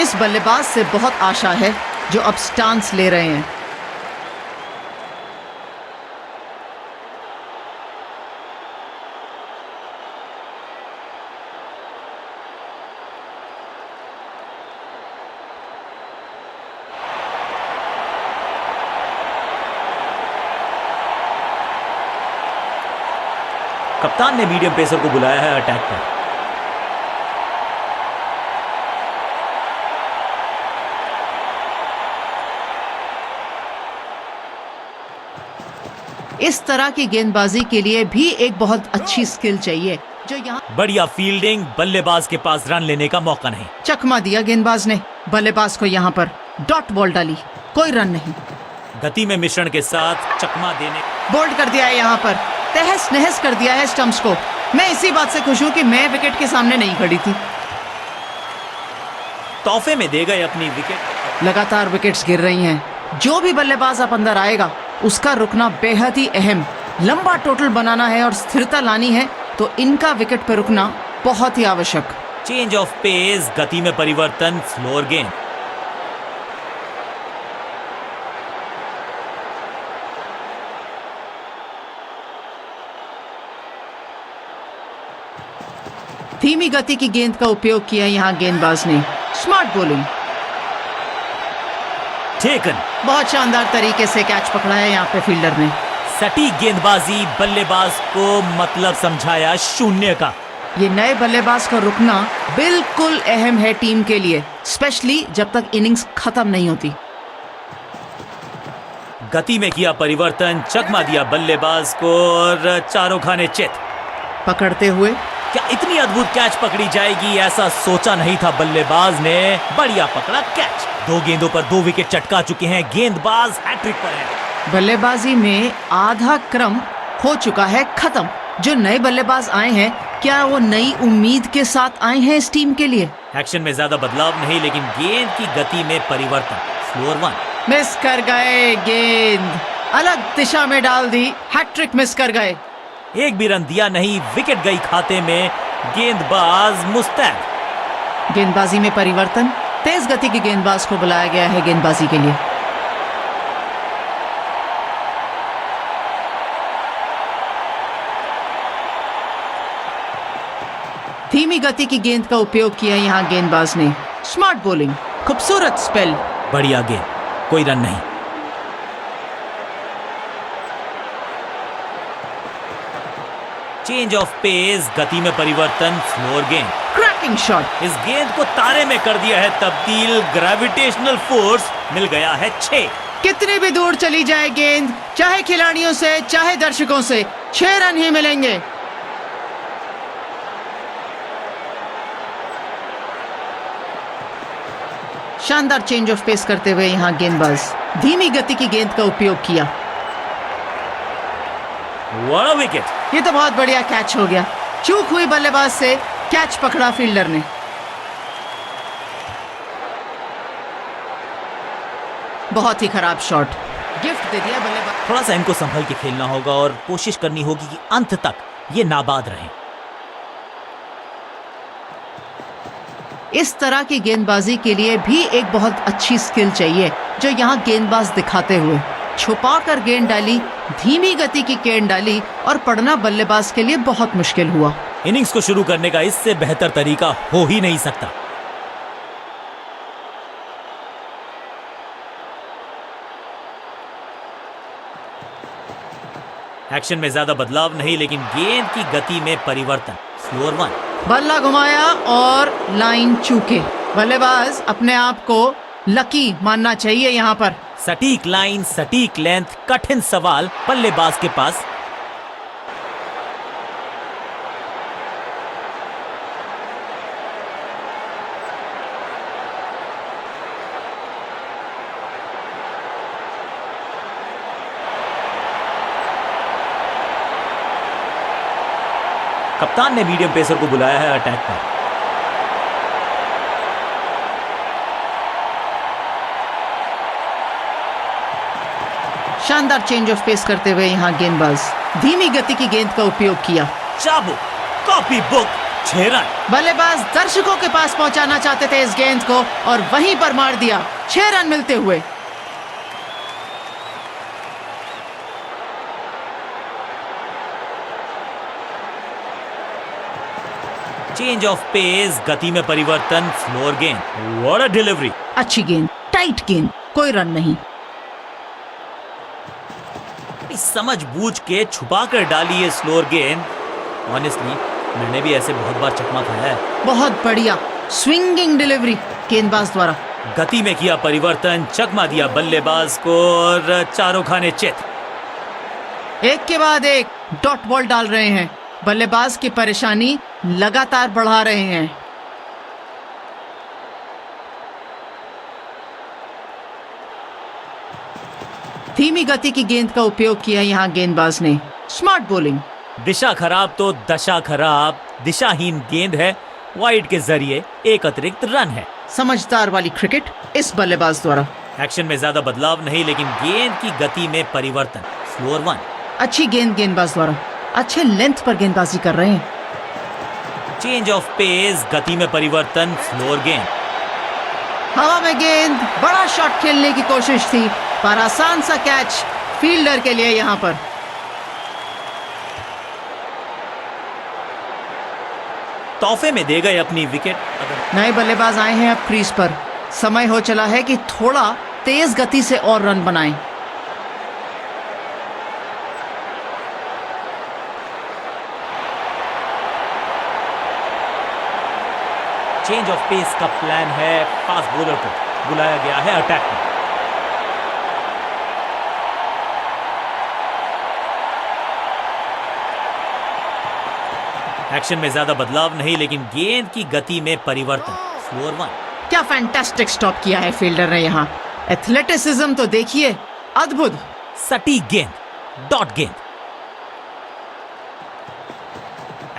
इस बल्लेबाज से बहुत आशा है जो अब स्टांस ले रहे हैं। कप्तान ने मीडियम पेसर को बुलाया है अटैक पर। इस तरह की गेंदबाजी के लिए भी एक बहुत अच्छी स्किल चाहिए जो यहाँ। बढ़िया फील्डिंग, बल्लेबाज के पास रन लेने का मौका नहीं। चकमा दिया गेंदबाज ने, बल्लेबाज को यहाँ पर डॉट बॉल डाली, कोई रन नहीं। गति में मिश्रण के साथ चकमा देने, बोल्ड कर दिया है यहाँ पर, तहस नहस कर दिया है स्टंप्स को। मैं इसी बात से खुश हूँ कि मैं विकेट के सामने नहीं खड़ी थी। तोहफे में दे गए अपनी विकेट। लगातार विकेट्स गिर रही हैं। जो भी बल्लेबाज अब अंदर आएगा उसका रुकना बेहद ही अहम। लंबा टोटल बनाना है और स्थिरता लानी है तो इनका विकेट पर रुकना बहुत ही आवश्यक। चेंज ऑफ पेस, गति में परिवर्तन, स्लोअर गेंद। धीमी गति की गेंद का उपयोग किया यहाँ गेंदबाज ने। Smart bowling, taken. बहुत शानदार तरीके से कैच पकड़ा है यहाँ पे फील्डर ने। सटीक गेंदबाजी, बल्लेबाज को मतलब समझाया शून्य का। ये नए बल्लेबाज का रुकना बिल्कुल अहम है टीम के लिए, स्पेशली जब तक इनिंग्स खत्म नहीं होती। गति में किया परिवर्तन, चकमा दिया बल्लेबाज को और चारों खाने चित। पकड़ते हुए क्या इतनी अद्भुत कैच पकड़ी जाएगी, ऐसा सोचा नहीं था बल्लेबाज ने। बढ़िया पकड़ा कैच। 2 गेंदों पर 2 विकेट चटका चुके हैं, गेंदबाज हैट्रिक पर है। बल्लेबाजी में आधा क्रम हो चुका है खत्म। जो नए बल्लेबाज आए हैं, क्या वो नई उम्मीद के साथ आए हैं इस टीम के लिए? एक्शन में ज्यादा बदलाव नहीं, लेकिन गेंद की गति में परिवर्तन। स्लोअर 1। मिस कर गए गेंद, अलग दिशा में डाल दी, हैट्रिक मिस कर गए। एक भी रन दिया नहीं, विकेट गई खाते में। गेंदबाज मुस्तैद। गेंदबाजी में परिवर्तन, तेज गति के गेंदबाज को बुलाया गया है गेंदबाजी के लिए। धीमी गति की गेंद का उपयोग किया यहाँ गेंदबाज ने। स्मार्ट बॉलिंग, खूबसूरत स्पेल। बढ़िया गेंद, कोई रन नहीं। चेंज ऑफ पेस, गति में परिवर्तन, स्लोअर गेंद। क्रैकिंग शॉट, इस गेंद को तारे में कर दिया है तब्दील। ग्रेविटेशनल फोर्स मिल गया है 6। कितनी भी दूर चली जाए गेंद, चाहे खिलाड़ियों से चाहे दर्शकों से, 6 रन ही मिलेंगे। शानदार चेंज ऑफ पेस करते हुए यहाँ गेंदबाज धीमी गति की गेंद का उपयोग किया। बड़ा विकेट। ये तो बहुत बढ़िया कैच हो गया। चूक हुई बल्लेबाज से, कैच पकड़ा फील्डर ने। बहुत ही खराब शॉट, गिफ्ट दे दिया बल्लेबाज। थोड़ा सा इनको संभल के खेलना होगा और कोशिश करनी होगी कि अंत तक ये नाबाद रहें। इस तरह की गेंदबाजी के लिए भी एक बहुत अच्छी स्किल चाहिए जो यहाँ गेंदबाज दिखाते हुए। छुपा कर गेंद डाली, धीमी गति की गेंद डाली और पढ़ना बल्लेबाज के लिए बहुत मुश्किल हुआ। इनिंग्स को शुरू करने का इससे बेहतर तरीका हो ही नहीं सकता। एक्शन में ज्यादा बदलाव नहीं, लेकिन गेंद की गति में परिवर्तन। स्लोअर 1। बल्ला घुमाया और लाइन चूके। बल्लेबाज अपने आप को लकी मानना चाहिए यहाँ पर। सटीक लाइन, सटीक लेंथ, कठिन सवाल बल्लेबाज के पास। कप्तान ने मीडियम पेसर को बुलाया है अटैक पर। शानदार चेंज ऑफ पेस करते हुए यहाँ गेंदबाज धीमी गति की गेंद का उपयोग किया। चाबुक, कॉपी बुक, 6 रन। बल्लेबाज दर्शकों के पास पहुंचाना चाहते थे इस गेंद को और वहीं पर मार दिया। 6 रन मिलते हुए। चेंज ऑफ पेस, गति में परिवर्तन, स्लोअर गेंद। What a delivery. अच्छी गेंद, टाइट गेंद, कोई रन नहीं। समझ बूझ के छुपा कर डाली है स्लोअर गेंद। ऑनेस्टली मैंने भी ऐसे बहुत बार चकमा खाया है। बहुत बढ़िया स्विंगिंग डिलीवरी गेंदबाज द्वारा। गति में किया परिवर्तन, चकमा दिया बल्लेबाज को और चारों खाने चित। एक के बाद एक डॉट बॉल डाल रहे हैं। बल्लेबाज की परेशानी लगातार बढ़ा रहे हैं। धीमी गति की गेंद का उपयोग किया यहां गेंदबाज ने। Smart bowling. दिशा खराब तो दशा खराब। दिशाहीन गेंद है, वाइड के जरिए एक अतिरिक्त रन है। समझदार वाली क्रिकेट इस बल्लेबाज द्वारा। एक्शन में ज्यादा बदलाव नहीं, लेकिन गेंद की गति में परिवर्तन। स्लोअर 1। अच्छी गेंद गेंदबाज द्वारा। अच्छे लेंथ पर गेंदबाजी कर रहे हैं। चेंज ऑफ पेस, गति में परिवर्तन, स्लोअर गेंद। हवा में गेंद, बड़ा शॉट खेलने की कोशिश थी पर आसान सा कैच फील्डर के लिए यहां पर। तोहफे में दे गए अपनी विकेट। नए बल्लेबाज आए हैं अब क्रीज पर। समय हो चला है कि थोड़ा तेज गति से और रन बनाएं। चेंज ऑफ पेस का प्लान है। फास्ट बॉलर को बुलाया गया है अटैक में। एक्शन में ज्यादा बदलाव नहीं, लेकिन गेंद की गति में परिवर्तन। स्लोअर 1। क्या फैंटास्टिक स्टॉप किया है फील्डर ने यहाँ। एथलेटिसिज्म तो देखिए, अद्भुत। सटीक गेंद, डॉट गेंद।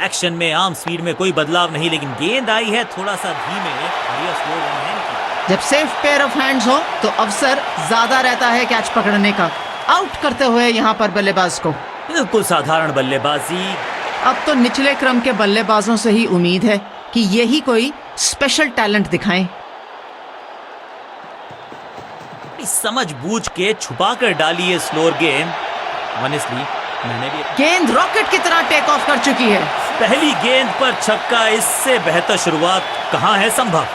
एक्शन में आर्म स्पीड में कोई बदलाव नहीं, लेकिन गेंद आई है थोड़ा सा धीमे। बढ़िया स्लो वन हैंड। जब सेफ पेयर ऑफ हैंड्स हो तो अवसर ज्यादा रहता है कैच पकड़ने का। आउट करते हुए यहाँ पर बल्लेबाज को। बिल्कुल साधारण बल्लेबाजी। अब तो निचले क्रम के बल्लेबाजों से ही उम्मीद है कि यही कोई स्पेशल टैलेंट दिखाएं। समझ बूझ के छुपा कर डाली है स्लोअर गेंद। ऑनेस्टली मैंने भी। गेंद रॉकेट की तरह टेक ऑफ कर चुकी है। पहली गेंद पर छक्का, इससे बेहतर शुरुआत कहां है संभव।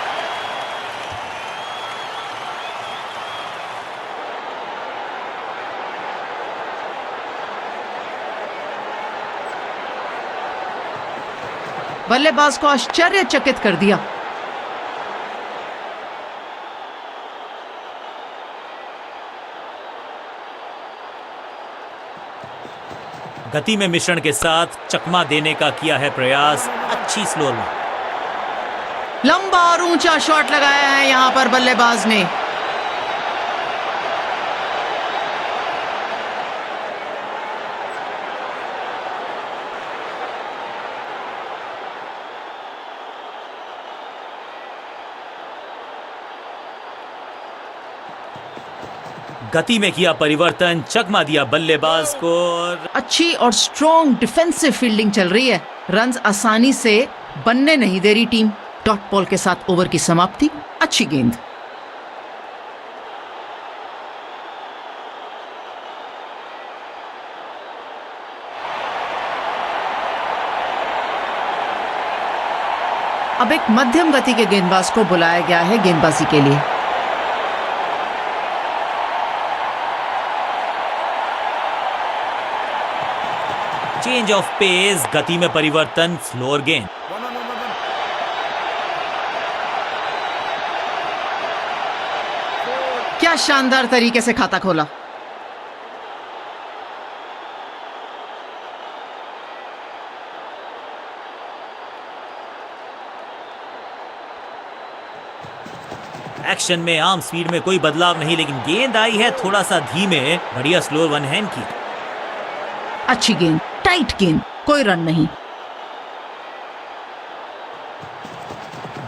बल्लेबाज को आश्चर्यचकित कर दिया। गति में मिश्रण के साथ चकमा देने का किया है प्रयास। अच्छी स्लोअर वन। लंबा और ऊंचा शॉट लगाया है यहां पर बल्लेबाज ने। गति में किया परिवर्तन, चकमा दिया बल्लेबाज को। अच्छी और स्ट्रॉन्ग डिफेंसिव फील्डिंग चल रही है। रन्स आसानी से बनने नहीं दे रही टीम। डॉट बॉल के साथ ओवर की समाप्ति। अच्छी गेंद। अब एक मध्यम गति के गेंदबाज को बुलाया गया है गेंदबाजी के लिए। चेंज ऑफ पेस, गति में परिवर्तन, स्लोअर गेंद। क्या शानदार तरीके से खाता खोला। एक्शन में आर्म स्पीड में कोई बदलाव नहीं, लेकिन गेंद आई है थोड़ा सा धीमे। बढ़िया स्लोअर वन हैंड की। अच्छी गेंद, टाइट गेंद, कोई रन नहीं।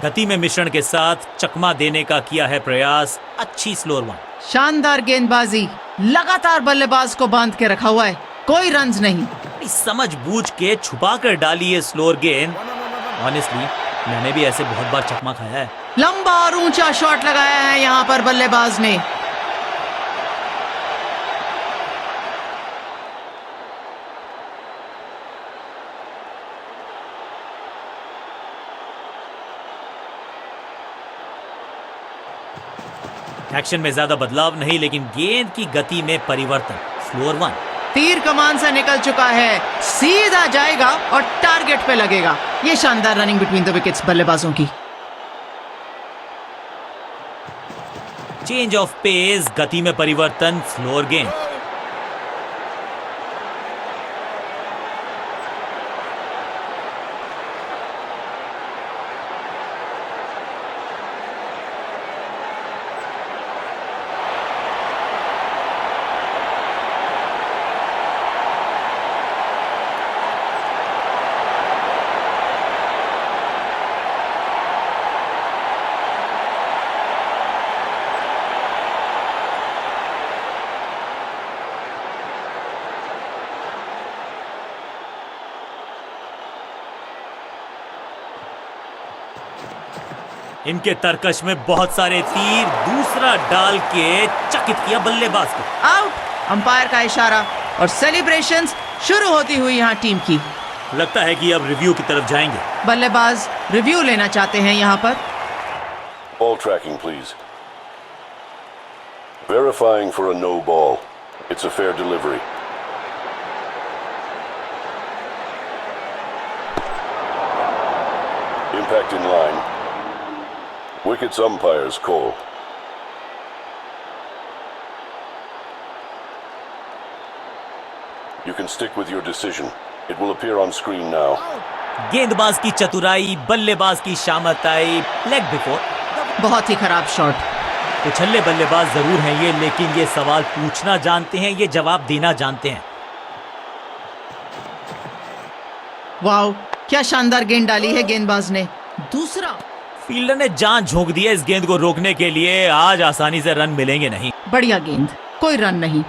गति में मिश्रण के साथ चकमा देने का किया है प्रयास। अच्छी स्लोअर वन। शानदार गेंदबाजी। लगातार बल्लेबाज को बांध के रखा हुआ है। कोई रन्स नहीं। समझ बूझ के छुपा कर डाली है स्लोअर गेंद। ऑनेस्टली मैंने भी ऐसे बहुत बार चकमा खाया है। लंबा और ऊंचा शॉट लगाया है यहाँ पर बल्लेबाज ने। एक्शन में ज्यादा बदलाव नहीं, लेकिन गेंद की गति में परिवर्तन। Slower one. तीर कमान से निकल चुका है, सीधा जाएगा और टारगेट पे लगेगा। ये शानदार रनिंग बिटवीन द विकेट्स बल्लेबाजों की। चेंज ऑफ पेस, गति में परिवर्तन। स्लोअर गेंद। इनके तरकश में बहुत सारे तीर, दूसरा डाल के चकित किया बल्लेबाज को। आउट। अंपायर का इशारा और सेलिब्रेशंस शुरू होती हुई यहाँ टीम की। लगता है कि अब रिव्यू की तरफ जाएंगे। बल्लेबाज रिव्यू लेना चाहते हैं यहाँ पर। Ball tracking, please. Verifying for a no ball. It's a fair delivery. Impact in line. Wickets umpire's call. You can stick with your decision. It will appear on screen now. गेंदबाज की चतुराई, बल्लेबाज की शामताई। Leg before. बहुत ही खराब shot. उछल्ले बल्लेबाज जरूर हैं ये, लेकिन ये सवाल पूछना जानते हैं, ये जवाब देना जानते हैं। वाओ, क्या शानदार गेंद डाली है गेंदबाज ने। दूसरा। फील्डर ने जान झोंक दी है इस गेंद को रोकने के लिए। आज आसानी से रन मिलेंगे नहीं। बढ़िया गेंद, कोई रन नहीं।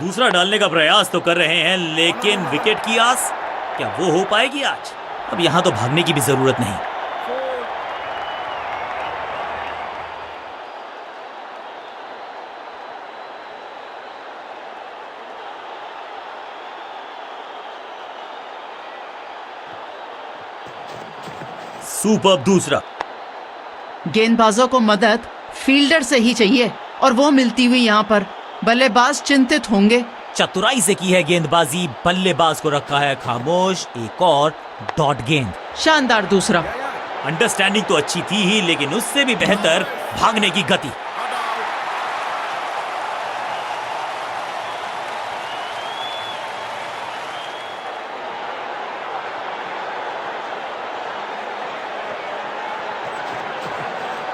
दूसरा डालने का प्रयास तो कर रहे हैं, लेकिन विकेट की आस, क्या वो हो पाएगी आज? अब यहां तो भागने की भी जरूरत नहीं। सुपर। दूसरा। गेंदबाजों को मदद फील्डर से ही चाहिए और वो मिलती हुई यहाँ पर। बल्लेबाज चिंतित होंगे। चतुराई से की है गेंदबाजी, बल्लेबाज को रखा है खामोश। एक और डॉट गेंद। शानदार दूसरा। अंडरस्टैंडिंग तो अच्छी थी ही, लेकिन उससे भी बेहतर भागने की गति।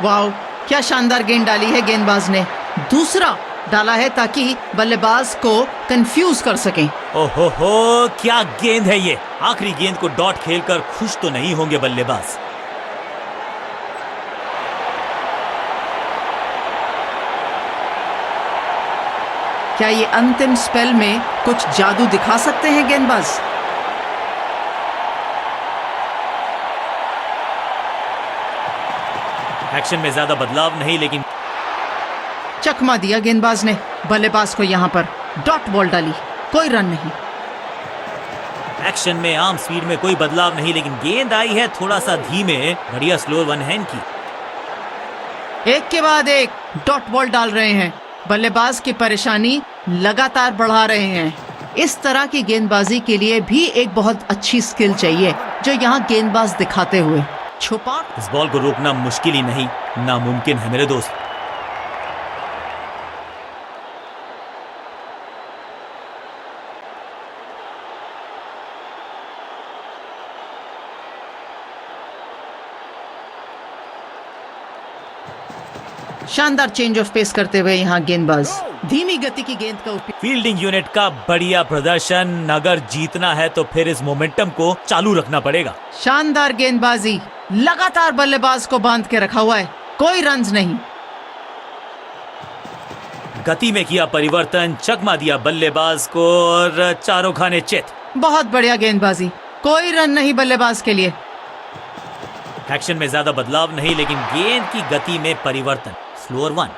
वाओ, क्या शानदार गेंद डाली है गेंदबाज ने। दूसरा डाला है ताकि बल्लेबाज को कंफ्यूज कर सकें। ओहो हो, क्या गेंद है ये। आखिरी गेंद को डॉट खेलकर खुश तो नहीं होंगे बल्लेबाज। क्या ये अंतिम स्पेल में कुछ जादू दिखा सकते हैं गेंदबाज? एक्शन में ज्यादा बदलाव नहीं, लेकिन चकमा दिया गेंदबाज ने। बल्लेबाज को यहाँ पर डॉट बॉल डाली, कोई रन नहीं। एक्शन में आम स्पीड में कोई बदलाव नहीं, लेकिन गेंद आई है थोड़ा सा धीमे। बढ़िया स्लोअर वन हैंड की। एक के बाद एक डॉट बॉल डाल रहे हैं। बल्लेबाज की परेशानी लगातार बढ़ा रहे हैं। इस तरह की गेंदबाजी के लिए भी एक बहुत अच्छी स्किल चाहिए, जो यहाँ गेंदबाज दिखाते हुए। छुपा। इस बॉल को रोकना मुश्किल ही नहीं, नामुमकिन है मेरे दोस्त। शानदार चेंज ऑफ पेस करते हुए यहाँ गेंदबाज धीमी गति की गेंद का उपयोग। फील्डिंग यूनिट का बढ़िया प्रदर्शन। अगर जीतना है तो फिर इस मोमेंटम को चालू रखना पड़ेगा। शानदार गेंदबाजी, लगातार बल्लेबाज को बांध के रखा हुआ है, कोई रन्स नहीं। गति में किया परिवर्तन, चकमा दिया बल्लेबाज को और चारों खाने चित। बहुत बढ़िया गेंदबाजी, कोई रन नहीं बल्लेबाज के लिए। एक्शन में ज्यादा बदलाव नहीं, लेकिन गेंद की गति में परिवर्तन। Slower one.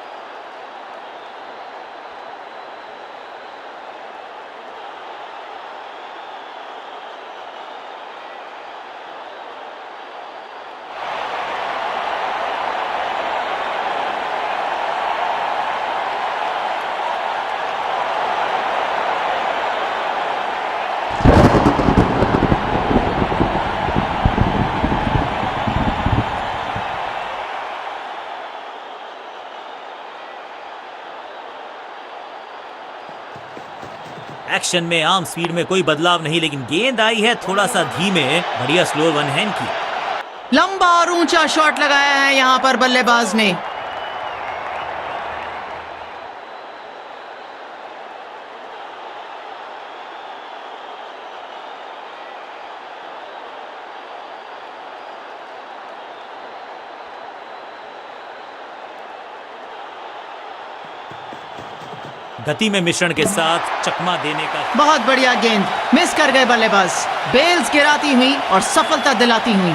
एक्शन में आर्म स्पीड में कोई बदलाव नहीं, लेकिन गेंद आई है थोड़ा सा धीमे। बढ़िया स्लोअर वन हैंड की। लंबा और ऊंचा शॉट लगाया है यहां पर बल्लेबाज ने। गति में मिश्रण के साथ चकमा देने का। बहुत बढ़िया गेंद, मिस कर गए बल्लेबाज। बेल्स गिराती हुई और सफलता दिलाती हुई।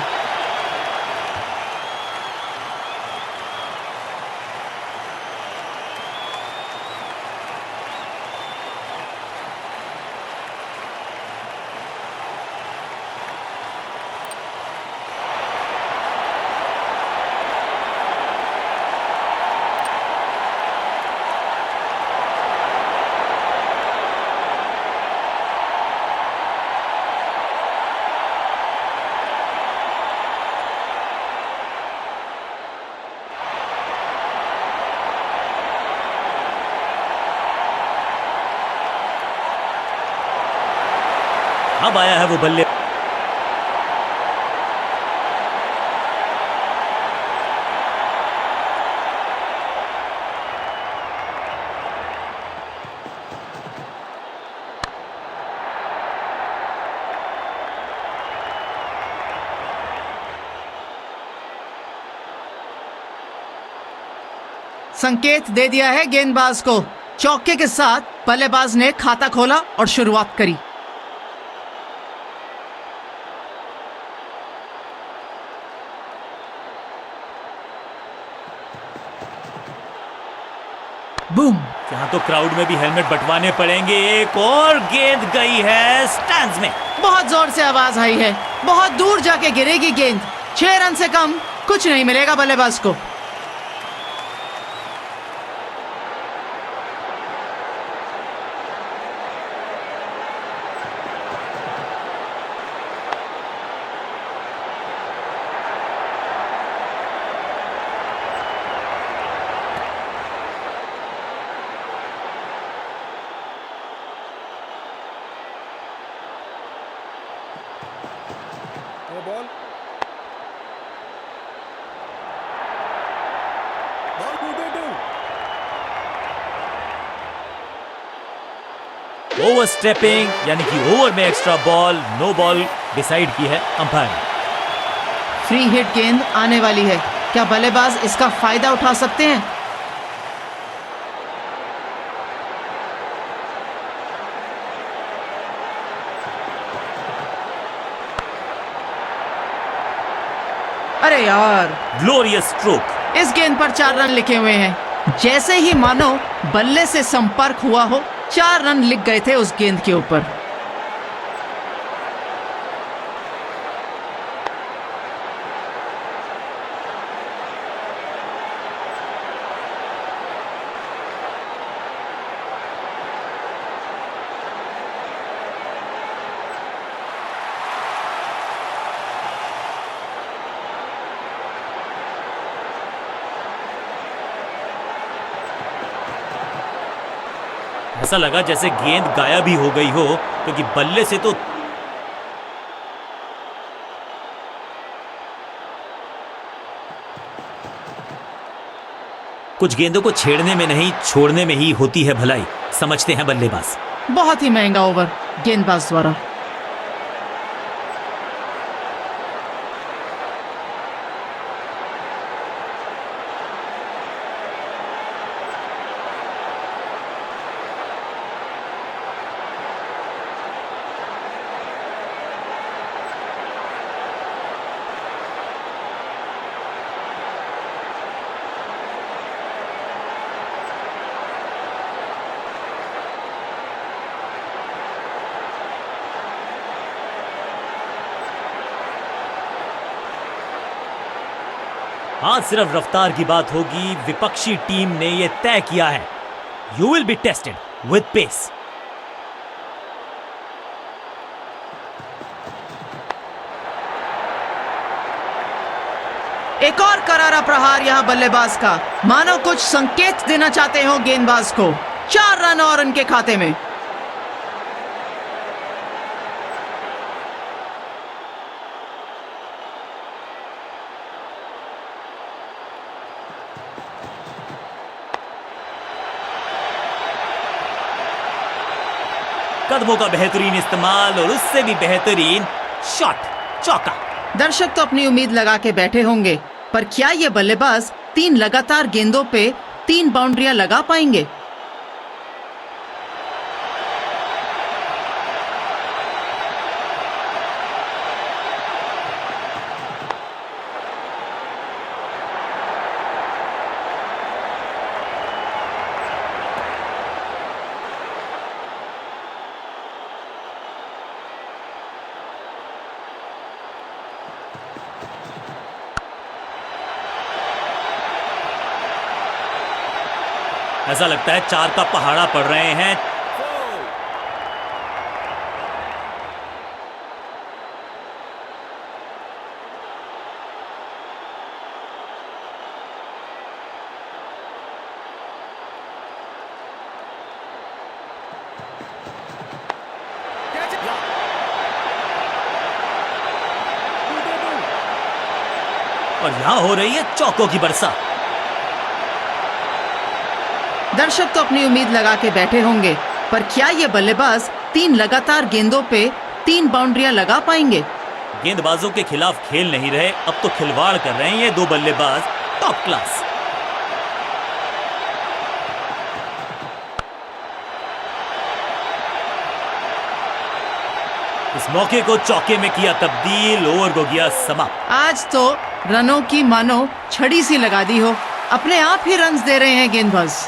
अब आया है वो बल्ले। संकेत दे दिया है गेंदबाज को। चौके के साथ बल्लेबाज ने खाता खोला और शुरुआत करी। बूम। यहाँ तो क्राउड में भी हेलमेट बंटवाने पड़ेंगे। एक और गेंद गई है स्टैंड्स में। बहुत जोर से आवाज आई है, बहुत दूर जाके गिरेगी गेंद। 6 रन से कम कुछ नहीं मिलेगा बल्लेबाज को। बॉल ओवर स्टेपिंग यानी कि ओवर में extra ball, no ball decide की है अंपायर। फ्री हिट गेंद आने वाली है, क्या बल्लेबाज इसका फायदा उठा सकते हैं? अरे यार, ग्लोरियस स्ट्रोक। इस गेंद पर 4 रन लिखे हुए हैं। जैसे ही मानो बल्ले से संपर्क हुआ हो, 4 रन लिख गए थे उस गेंद के ऊपर। ऐसा लगा जैसे गेंद गायब ही हो गई हो, क्योंकि बल्ले से तो कुछ गेंदों को छेड़ने में नहीं, छोड़ने में ही होती है भलाई, समझते हैं बल्लेबाज। बहुत ही महंगा ओवर गेंदबाज द्वारा। आज सिर्फ रफ्तार की बात होगी, विपक्षी टीम ने यह तय किया है, you will be tested with pace. एक और करारा प्रहार यहां बल्लेबाज का, मानो कुछ संकेत देना चाहते हो गेंदबाज को। 4 रन और उनके खाते में। कदमों का बेहतरीन इस्तेमाल और उससे भी बेहतरीन शॉट, चौका। दर्शक तो अपनी उम्मीद लगा के बैठे होंगे, पर क्या ये बल्लेबाज 3 लगातार गेंदों पे 3 बाउंड्रियां लगा पाएंगे? ऐसा लगता है 4 का पहाड़ा पड़ रहे हैं। और यहां हो रही है चौकों की बरसात। दर्शक तो अपनी उम्मीद लगा के बैठे होंगे, पर क्या ये बल्लेबाज 3 लगातार गेंदों पे 3 बाउंड्रियां लगा पाएंगे? गेंदबाजों के खिलाफ खेल नहीं रहे, अब तो खिलवाड़ कर रहे हैं ये 2 बल्लेबाज टॉप क्लास। इस मौके को चौके में किया तब्दील, ओवर को किया समाप्त। आज तो रनों की मानो छड़ी सी लगा दी हो, अपने आप ही रन्स दे रहे हैं गेंदबाज।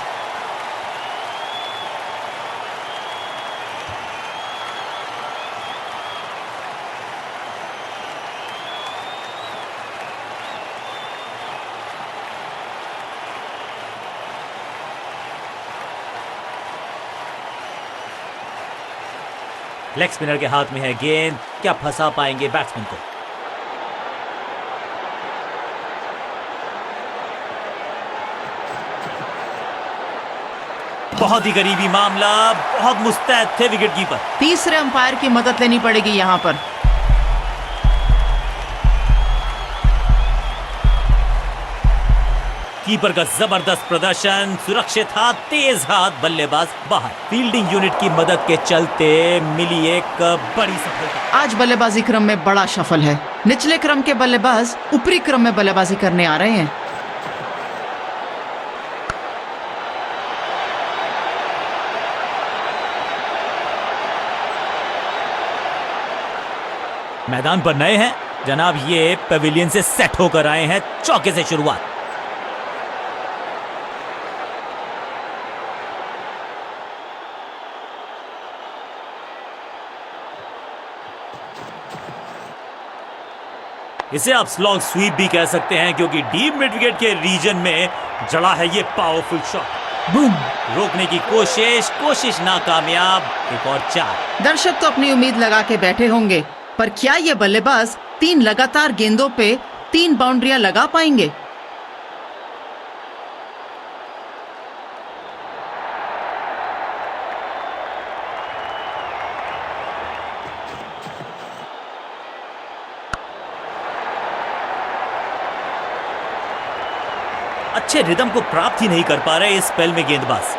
लेग स्पिनर के हाथ में है गेंद, क्या फंसा पाएंगे बैट्समैन को? बहुत ही करीबी मामला, बहुत मुस्तैद थे विकेट कीपर। तीसरे अंपायर की मदद लेनी पड़ेगी यहां पर। कीपर का जबरदस्त प्रदर्शन, सुरक्षित हाथ, तेज हाथ, बल्लेबाज बाहर। फील्डिंग यूनिट की मदद के चलते मिली एक बड़ी सफलता। आज बल्लेबाजी क्रम में बड़ा सफल है। निचले क्रम के बल्लेबाज ऊपरी क्रम में बल्लेबाजी करने आ रहे हैं। मैदान पर नए हैं जनाब, ये पवेलियन से सेट होकर आए हैं। चौके से शुरुआत। इसे आप स्लॉग स्वीप भी कह सकते हैं, क्योंकि डीप मिड विकेट के रीजन में जड़ा है ये पावरफुल शॉट। बूम! रोकने की कोशिश नाकामयाब। एक और 4। दर्शक तो अपनी उम्मीद लगा के बैठे होंगे, पर क्या ये बल्लेबाज 3 लगातार गेंदों पे 3 बाउंड्रियां लगा पाएंगे? अच्छे रिदम को प्राप्त ही नहीं कर पा रहे इस स्पेल में गेंदबाज।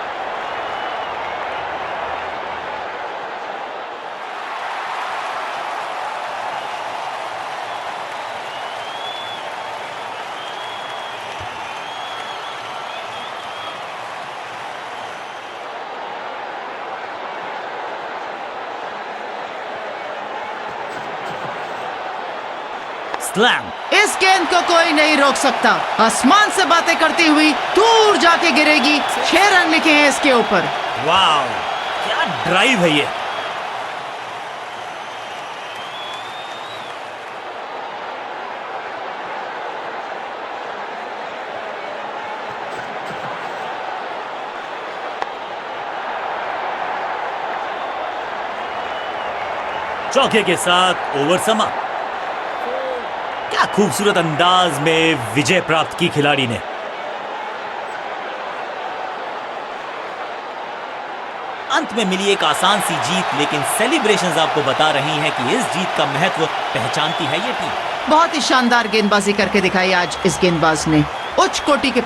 स्लैम। इस गेंद को कोई नहीं रोक सकता। आसमान से बातें करती हुई दूर जाके गिरेगी। 6 रन लिखे हैं इसके ऊपर। वाह, क्या ड्राइव है ये। चौके के साथ ओवर समाप्त। क्या खूबसूरत अंदाज में विजय प्राप्त की खिलाड़ी ने। अंत में मिली एक आसान सी जीत, लेकिन सेलिब्रेशंस आपको बता रही हैं कि इस जीत का महत्व पहचानती है ये टीम। बहुत ही शानदार गेंदबाजी करके दिखाई आज इस गेंदबाज ने। उच्च कोटि के